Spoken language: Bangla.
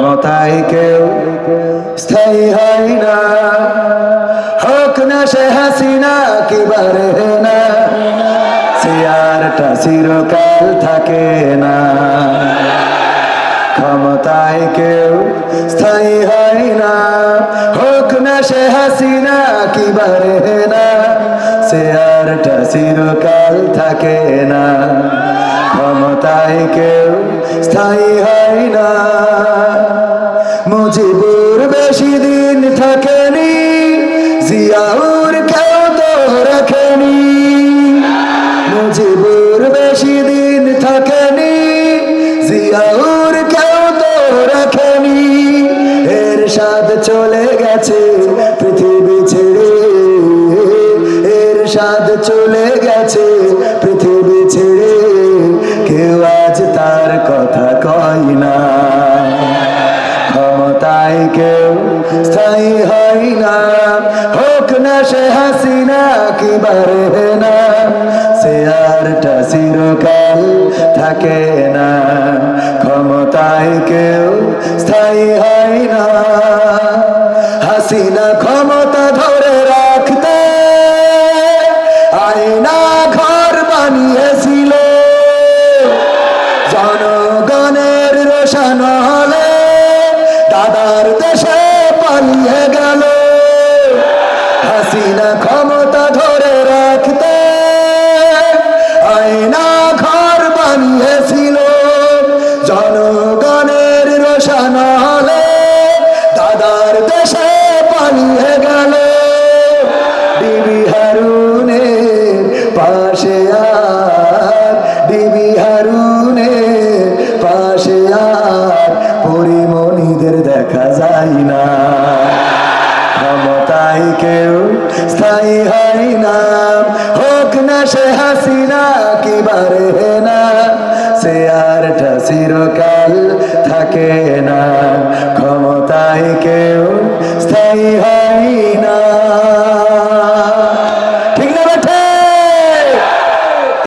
ক্ষমতায় কেউ স্থায়ী হয় না, হোক না সে হাসিনা কি বারে না, চেয়ারটা চিরকাল থাকে না। ক্ষমতায় কেউ স্থায়ী হয় না, হোক না সে হাসিনা কি বারে না, চেয়ারটা চিরকাল থাকে না। ক্ষমতায় কেউ স্থায়ী হয় না। মুজিবুর বেশি দিন থাকেনি, জিয়াউর কেউ তো রাখেনি। মুজিবুর বেশি দিন থাকেনি, জিয়াউর কেউ তো রাখেনি। এরশাদ চলে গেছে পৃথিবী ছেড়ে, এরশাদ চলে গেছে পৃথিবী ছেড়ে, কেউ আজ তার কথা কয় না। ক্ষমতায় কেউ স্থায়ী হয় না, হোক না সে হাসিনা কি বারে না, চেয়ারটা চিরকাল থাকে না। ক্ষমতায় কেউ স্থায়ী হয় না। হাসিনা ক্ষমতা ধরে রাখতে আয়না ঘর বানিয়েছিল, জনগণের রোশন হলে দাদার দেশে পালিয়ে গেল। হাসিনা ক্ষমতা ধরে রাখতে আয়না ঘর বানিয়েছিল, জনগণের রোশন হলে দাদার দেশে পালিয়ে গেল। বিবি হারুনের পাশে আর, বিবি হারুনের পাশে আর পরিমণিদের দেখা যায় না। ক্ষমতায় কেউ স্থায়ী হয় না, হোক না সে হাসিনা কি বারে না, চেয়ারটা চিরকাল থাকে না। ক্ষমতায় কেউ স্থায়ী হয়